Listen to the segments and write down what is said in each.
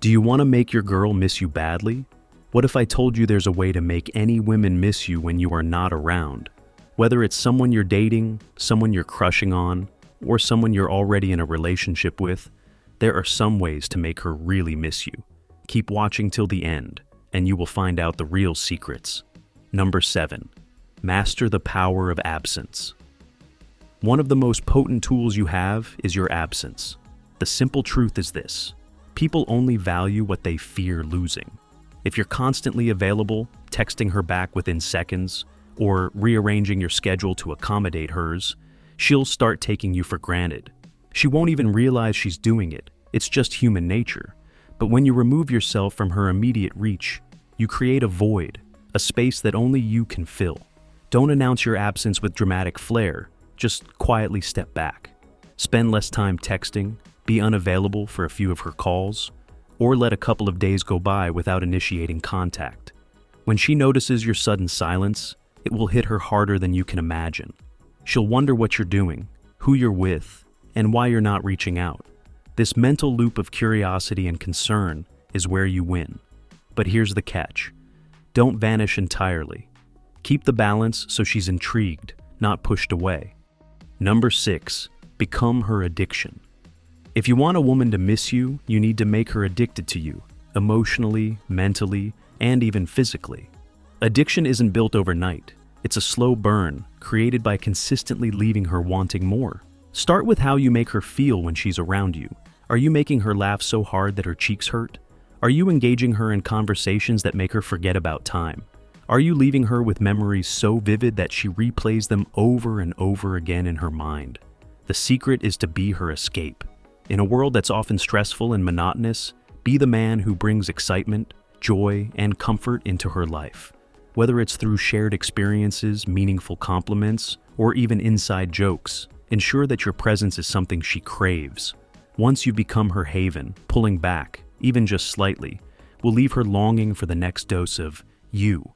Do you want to make your girl miss you badly? What if I told you there's a way to make any women miss you when you are not around? Whether it's someone you're dating, someone you're crushing on, or someone you're already in a relationship with, there are some ways to make her really miss you. Keep watching till the end, and you will find out the real secrets. Number 7. Master the power of absence. One of the most potent tools you have is your absence. The simple truth is this: people only value what they fear losing. If you're constantly available, texting her back within seconds, or rearranging your schedule to accommodate hers, she'll start taking you for granted. She won't even realize she's doing it. It's just human nature. But when you remove yourself from her immediate reach, you create a void, a space that only you can fill. Don't announce your absence with dramatic flair. Just quietly step back. Spend less time texting, be unavailable for a few of her calls, or let a couple of days go by without initiating contact. When she notices your sudden silence, it will hit her harder than you can imagine. She'll wonder what you're doing, who you're with, and why you're not reaching out. This mental loop of curiosity and concern is where you win. But here's the catch: don't vanish entirely. Keep the balance so she's intrigued, not pushed away. Number 6. Become her addiction. If you want a woman to miss you, you need to make her addicted to you, emotionally, mentally, and even physically. Addiction isn't built overnight. It's a slow burn, created by consistently leaving her wanting more. Start with how you make her feel when she's around you. Are you making her laugh so hard that her cheeks hurt? Are you engaging her in conversations that make her forget about time? Are you leaving her with memories so vivid that she replays them over and over again in her mind? The secret is to be her escape. In a world that's often stressful and monotonous, be the man who brings excitement, joy, and comfort into her life. Whether it's through shared experiences, meaningful compliments, or even inside jokes, ensure that your presence is something she craves. Once you become her haven, pulling back, even just slightly, will leave her longing for the next dose of you.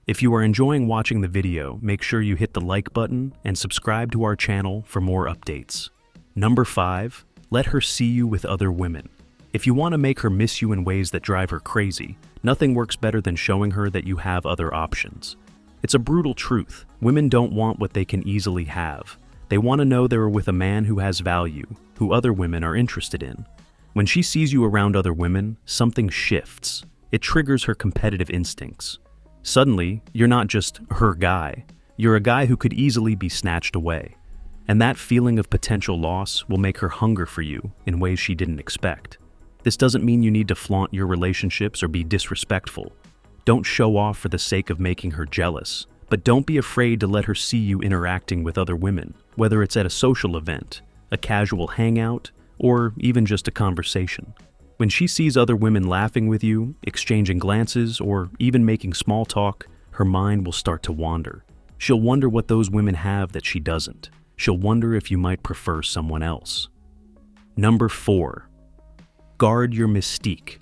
If you are enjoying watching the video, make sure you hit the like button and subscribe to our channel for more updates. Number 5. Let her see you with other women. If you want to make her miss you in ways that drive her crazy, nothing works better than showing her that you have other options. It's a brutal truth. Women don't want what they can easily have. They want to know they're with a man who has value, who other women are interested in. When she sees you around other women, something shifts. It triggers her competitive instincts. Suddenly, you're not just her guy. You're a guy who could easily be snatched away. And that feeling of potential loss will make her hunger for you in ways she didn't expect. This doesn't mean you need to flaunt your relationships or be disrespectful. Don't show off for the sake of making her jealous, but don't be afraid to let her see you interacting with other women, whether it's at a social event, a casual hangout, or even just a conversation. When she sees other women laughing with you, exchanging glances, or even making small talk, her mind will start to wander. She'll wonder what those women have that she doesn't. She'll wonder if you might prefer someone else. Number 4. Guard your mystique.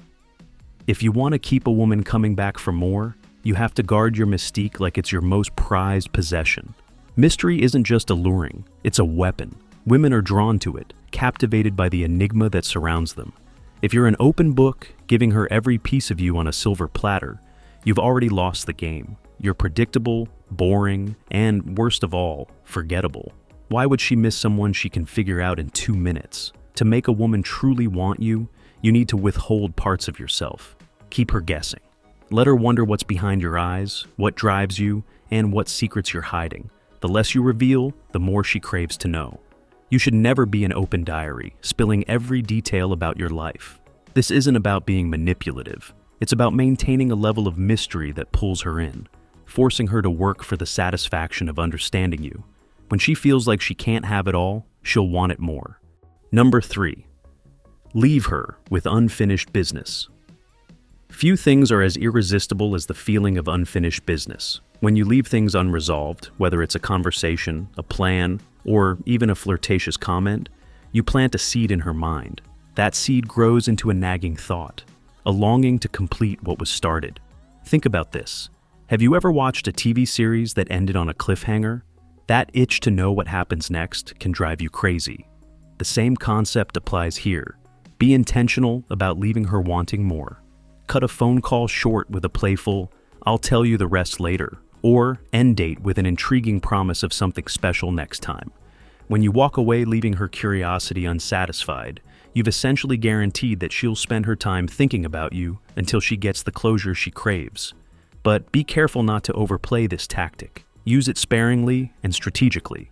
If you want to keep a woman coming back for more, you have to guard your mystique like it's your most prized possession. Mystery isn't just alluring, it's a weapon. Women are drawn to it, captivated by the enigma that surrounds them. If you're an open book, giving her every piece of you on a silver platter, you've already lost the game. You're predictable, boring, and worst of all, forgettable. Why would she miss someone she can figure out in 2 minutes? To make a woman truly want you, you need to withhold parts of yourself. Keep her guessing. Let her wonder what's behind your eyes, what drives you, and what secrets you're hiding. The less you reveal, the more she craves to know. You should never be an open diary, spilling every detail about your life. This isn't about being manipulative. It's about maintaining a level of mystery that pulls her in, forcing her to work for the satisfaction of understanding you. When she feels like she can't have it all, she'll want it more. Number 3. Leave her with unfinished business. Few things are as irresistible as the feeling of unfinished business. When you leave things unresolved, whether it's a conversation, a plan, or even a flirtatious comment, you plant a seed in her mind. That seed grows into a nagging thought, a longing to complete what was started. Think about this. Have you ever watched a TV series that ended on a cliffhanger? That itch to know what happens next can drive you crazy. The same concept applies here. Be intentional about leaving her wanting more. Cut a phone call short with a playful, "I'll tell you the rest later," or end date with an intriguing promise of something special next time. When you walk away leaving her curiosity unsatisfied, you've essentially guaranteed that she'll spend her time thinking about you until she gets the closure she craves. But be careful not to overplay this tactic. Use it sparingly and strategically.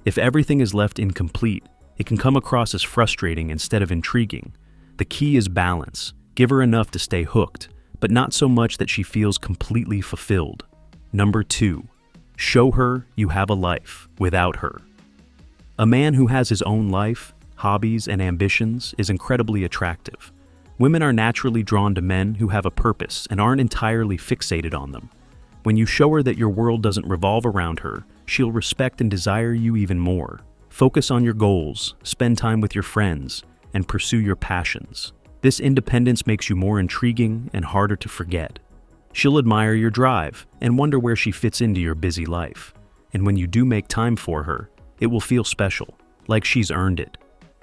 If everything is left incomplete, it can come across as frustrating instead of intriguing. The key is balance. Give her enough to stay hooked, but not so much that she feels completely fulfilled. Number 2, show her you have a life without her. A man who has his own life, hobbies, and ambitions is incredibly attractive. Women are naturally drawn to men who have a purpose and aren't entirely fixated on them. When you show her that your world doesn't revolve around her, she'll respect and desire you even more. Focus on your goals, spend time with your friends, and pursue your passions. This independence makes you more intriguing and harder to forget. She'll admire your drive and wonder where she fits into your busy life. And when you do make time for her, it will feel special, like she's earned it.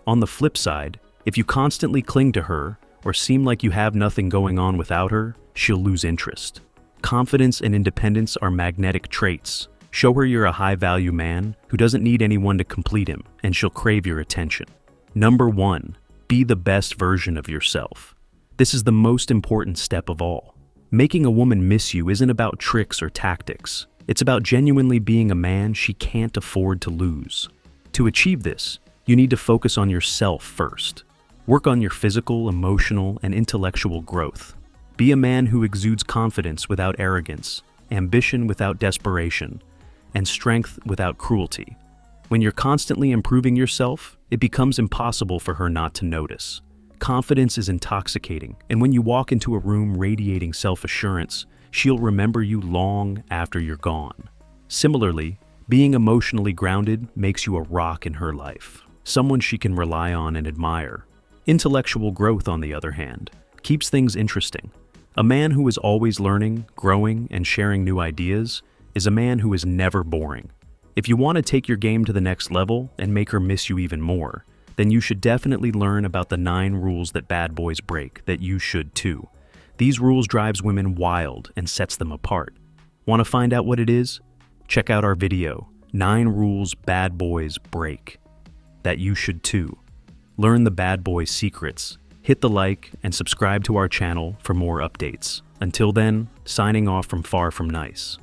On the flip side, if you constantly cling to her or seem like you have nothing going on without her, she'll lose interest. Confidence and independence are magnetic traits. Show her you're a high-value man who doesn't need anyone to complete him, and she'll crave your attention. Number 1, be the best version of yourself. This is the most important step of all. Making a woman miss you isn't about tricks or tactics. It's about genuinely being a man she can't afford to lose. To achieve this, you need to focus on yourself first. Work on your physical, emotional, and intellectual growth. Be a man who exudes confidence without arrogance, ambition without desperation, and strength without cruelty. When you're constantly improving yourself, it becomes impossible for her not to notice. Confidence is intoxicating, and when you walk into a room radiating self-assurance, she'll remember you long after you're gone. Similarly, being emotionally grounded makes you a rock in her life, someone she can rely on and admire. Intellectual growth, on the other hand, keeps things interesting. A man who is always learning, growing, and sharing new ideas is a man who is never boring. If you want to take your game to the next level and make her miss you even more, then you should definitely learn about the 9 rules that bad boys break that you should too. These rules drives women wild and sets them apart. Want to find out what it is? Check out our video, 9 rules bad boys break that you should too. Learn the bad boy secrets. Hit the like and subscribe to our channel for more updates. Until then, signing off from Far From Nice.